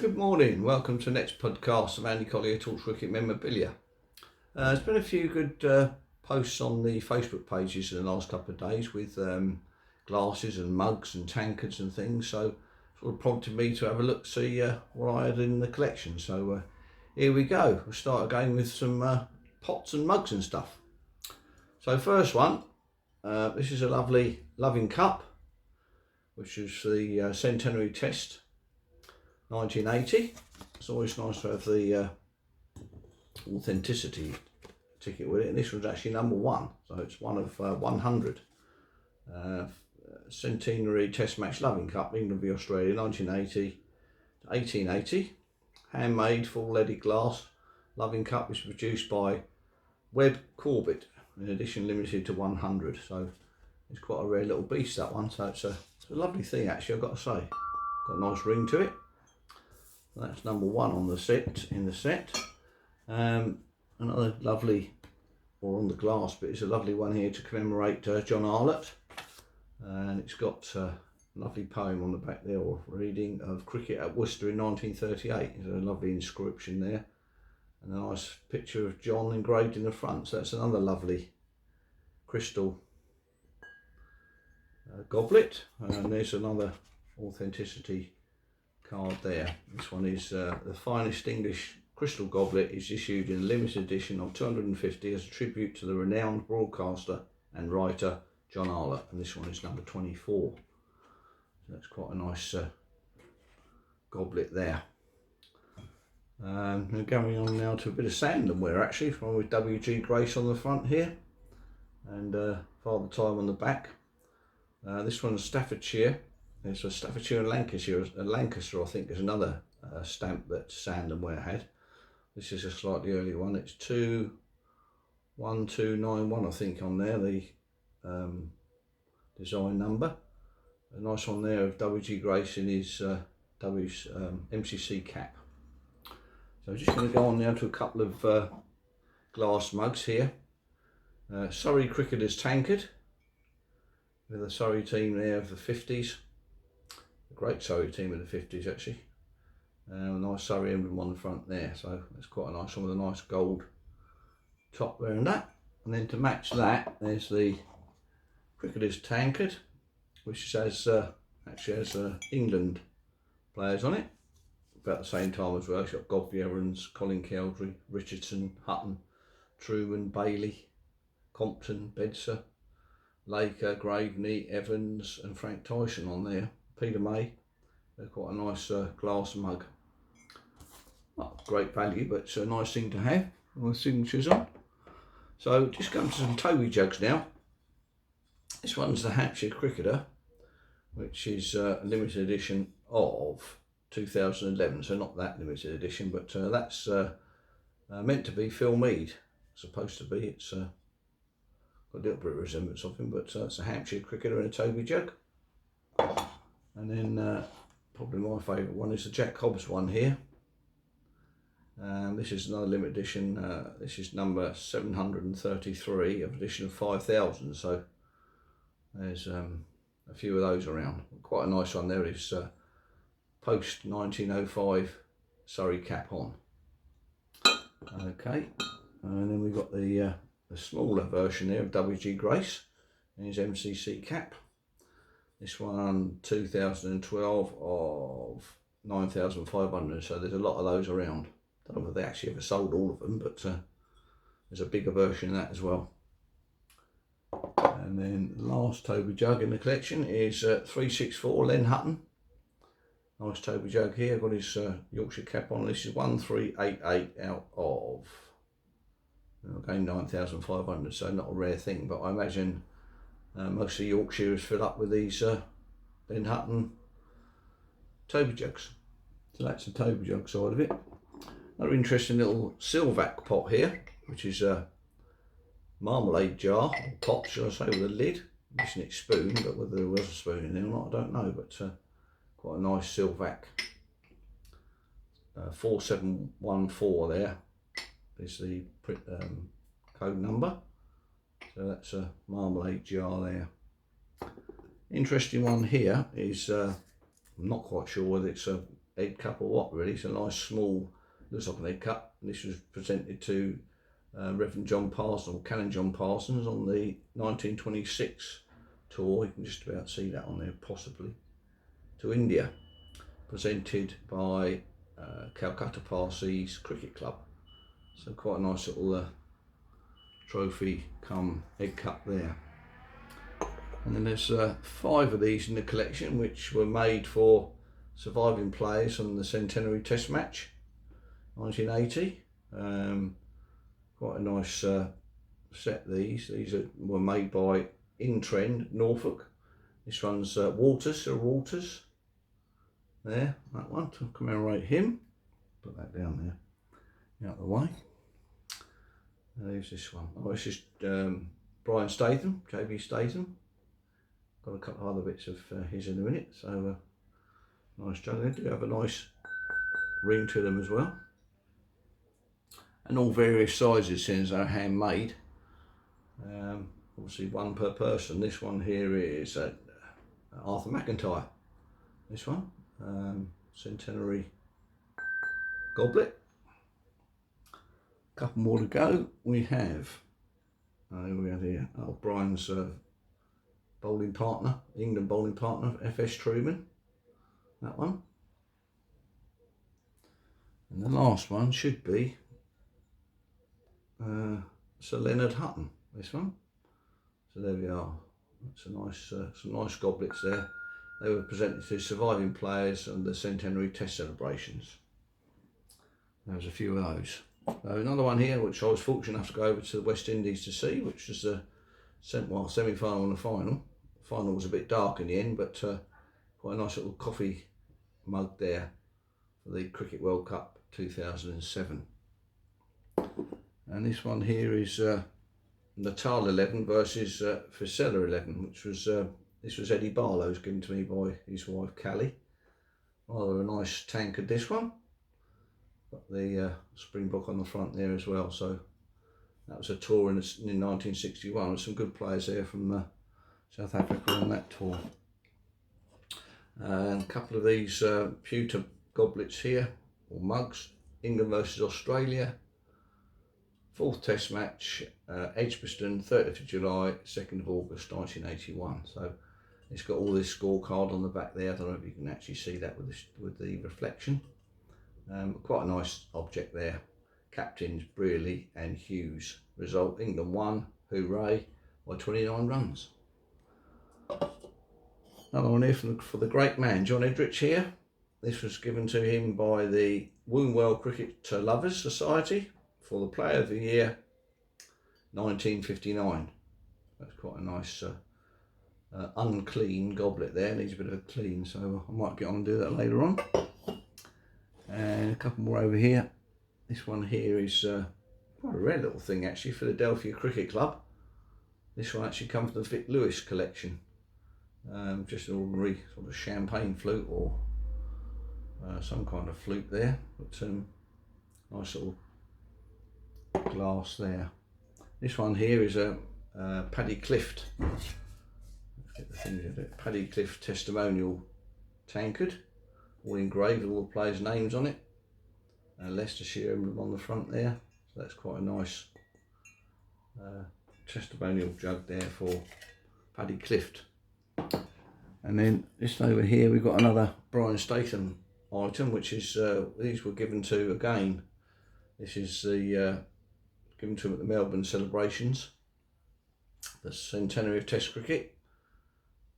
Good morning, welcome to the next podcast of Andy Collier-talks cricket memorabilia. There's been a few good posts on the Facebook pages in the last couple of days with glasses and mugs and tankards and things, so sort of prompted me to have a look, see what I had in the collection. So here we go. We'll start again with some pots and mugs and stuff. So first one, this is a lovely loving cup, which is the centenary test 1980. It's always nice to have the authenticity ticket with it, and this was actually number one, so it's one of 100. Centenary Test Match Loving Cup, England v Australia, 1980 to 1880. Handmade, full-leaded glass loving cup. Is produced by Webb Corbett, in edition limited to 100. So it's quite a rare little beast, that one. So it's a lovely thing, actually, I've got to say. Got a nice ring to it. That's number one on the set, another lovely, or on the glass, but it's a lovely one here to commemorate John Arlott, and it's got a lovely poem on the back there, or reading of cricket at Worcester in 1938. There's a lovely inscription there, and a nice picture of John engraved in the front. So that's another lovely crystal goblet, and there's another authenticity card there. This one is the finest English crystal goblet, is issued in a limited edition of 250 as a tribute to the renowned broadcaster and writer John Arlott, and this one is number 24. So that's quite a nice goblet there. We're going on now to a bit of sandalware, actually, from with W.G. Grace on the front here, and Father Time on the back. This one's Staffordshire. It's a Staffordshire and Lancashire. Lancaster, I think, is another stamp that Sandware had. This is a slightly earlier one. It's 21291, I think, on there, the design number. A nice one there of W.G. Grace in his MCC cap. So I'm just going to go on now to a couple of glass mugs here. Surrey Cricketers tankard, with a Surrey team there of the 50s. A great Surrey team of the 50s, actually. A nice Surrey emblem on the front there, so that's quite a nice one with a nice gold top there and that. And then to match that, there's the Cricketers tankard, which has actually has England players on it, about the same time as well. It's got Godfrey Evans, Colin Cowdrey, Richardson, Hutton, Truman, Bailey, Compton, Bedser, Laker, Graveney, Evans and Frank Tyson on there. Peter May. They're quite a nice glass mug. Not great value, but it's a nice thing to have with signatures on. So just going to some Toby jugs now. This one's the Hatchet Cricketer, which is a limited edition of 2011, so not that limited edition, but that's meant to be Phil Mead. Supposed to be. It's got a little bit of resemblance of him, but it's a Hatchet Cricketer in a Toby jug. And then probably my favourite one is the Jack Hobbs one here. This is another limited edition. This is number 733 of edition of 5000. So there's a few of those around. Quite a nice one there. Is post 1905 Surrey cap on. Okay, and then we've got the smaller version there of W.G. Grace in his MCC cap. This one 2012 of 9,500, so there's a lot of those around. Don't know if they actually ever sold all of them, but there's a bigger version of that as well. And then the last Toby jug in the collection is 364 Len Hutton. Nice Toby jug here, got his Yorkshire cap on. This is 1388 out of, again, 9,500, so not a rare thing, but I imagine most of Yorkshire is filled up with these Ben Hutton Toby jugs. So that's the Toby jug side of it. Another interesting little Silvac pot here, which is a Marmalade Jar, or pot, shall I say, with a lid. Missing its spoon, but whether there was a spoon in there or not, I don't know. But quite a nice Silvac. 4714 there is the code number. So that's a Marmalade Jar there. Interesting one here is, I'm not quite sure whether it's a egg cup or what really. It's a nice small, looks like an egg cup. And this was presented to Reverend John Parsons, or Canon John Parsons, on the 1926 tour. You can just about see that on there, possibly, to India, presented by Calcutta Parsees Cricket Club. So quite a nice little trophy come egg cup there. And then there's 5 of these in the collection, which were made for surviving players from the Centenary Test match 1980. Quite a nice set. These were made by In Trend Norfolk. This one's Walters, Sir Walters. There, that one, to commemorate him. Put that down there, out of the way. There's this one. Oh, this is Brian Statham, JB Statham. Got a couple of other bits of his in a minute. So nice jug. They do have a nice ring to them as well. And all various sizes, since they're handmade. Obviously one per person. This one here is Arthur McIntyre. This one, Centenary goblet. A couple more to go. We have, we have here, Brian's bowling partner, England bowling partner, F.S. Truman. That one. And the last one should be Sir Leonard Hutton. This one. So there we are. It's a nice, some nice goblets there. They were presented to surviving players and the Centenary Test celebrations. There's a few of those. So another one here, which I was fortunate enough to go over to the West Indies to see, which was the semi-final and the final. The final was a bit dark in the end, but quite a nice little coffee mug there for the Cricket World Cup 2007. And this one here is Natal 11 versus Fisella 11, which was this was Eddie Barlow's given to me by his wife Callie. Rather a nice tankard, this one. Got the Springbok on the front there as well. So that was a tour in 1961 with some good players there from South Africa on that tour. And a couple of these pewter goblets here, or mugs. England versus Australia. 4th Test match, Edgbaston, 30th of July, 2nd of August 1981. So it's got all this scorecard on the back there. I don't know if you can actually see that with the reflection. Quite a nice object there. Captains Brearley and Hughes. Result: England won, hooray, by 29 runs. Another one here for the great man, John Edrich here. This was given to him by the Wombwell Cricket Lovers Society for the Player of the Year 1959. That's quite a nice unclean goblet there. Needs a bit of a clean, so I might get on and do that later on. And a couple more over here. This one here is quite a rare little thing actually, Philadelphia Cricket Club. This one actually comes from the Vic Lewis collection. Just an ordinary sort of champagne flute or some kind of flute there. But nice little glass there. This one here is a Paddy Clift. Let's get the things of it. Paddy Clift testimonial tankard, all engraved with all the players' names on it. Leicestershire emblem on the front there. So that's quite a nice testimonial jug there for Paddy Clift. And then just over here we've got another Brian Statham item, which is these were given to again. This is the given to him at the Melbourne celebrations. The centenary of Test cricket,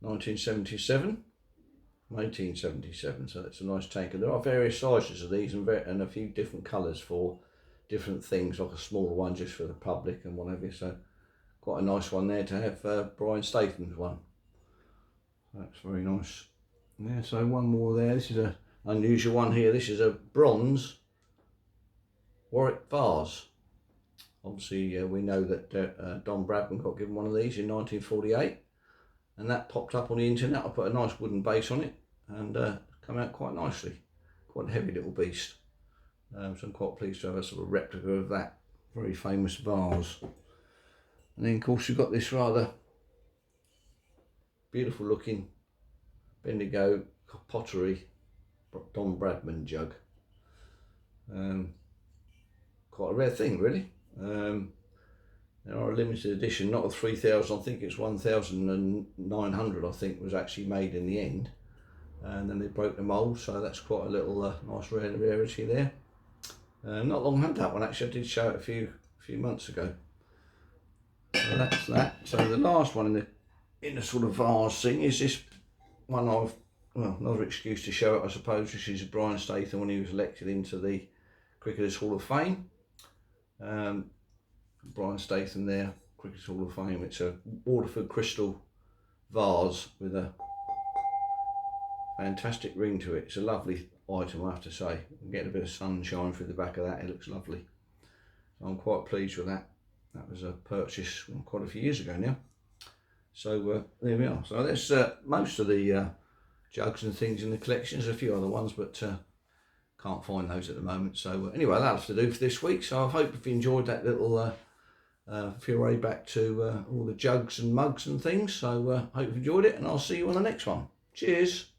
1977. 1977, so it's a nice tanker. There are various sizes of these and a few different colours for different things, like a smaller one just for the public and whatever. So quite a nice one there to have Brian Statham's one. That's very nice. Yeah, so one more there. This is an unusual one here. This is a bronze Warrick Vars. Obviously, we know that Don Bradman got given one of these in 1948. And that popped up on the internet. I put a nice wooden base on it and come out quite nicely. Quite a heavy little beast. So I'm quite pleased to have a sort of replica of that very famous vase. And then of course you've got this rather beautiful looking Bendigo Pottery Don Bradman jug. Quite a rare thing, really. They are a limited edition, not a 3,000, I think it's 1,900 I think was actually made in the end. And then they broke the mould, so that's quite a little nice rarity there. Not long had that one, actually. I did show it a few months ago. So that's that. So the last one in the sort of vase thing is this one well, another excuse to show it, I suppose. This is Brian Statham when he was elected into the Cricketers Hall of Fame. Brian Statham there, Cricketers Hall of Fame. It's a Waterford crystal vase with a fantastic ring to it. It's a lovely item, I have to say. Getting a bit of sunshine through the back of that, it looks lovely. So I'm quite pleased with that. That was a purchase quite a few years ago now. So there we are. So that's most of the jugs and things in the collection. There's a few other ones, but can't find those at the moment. So anyway, that'll have to do for this week. So I hope if you enjoyed that little foray back to all the jugs and mugs and things. So hope you enjoyed it, and I'll see you on the next one. Cheers.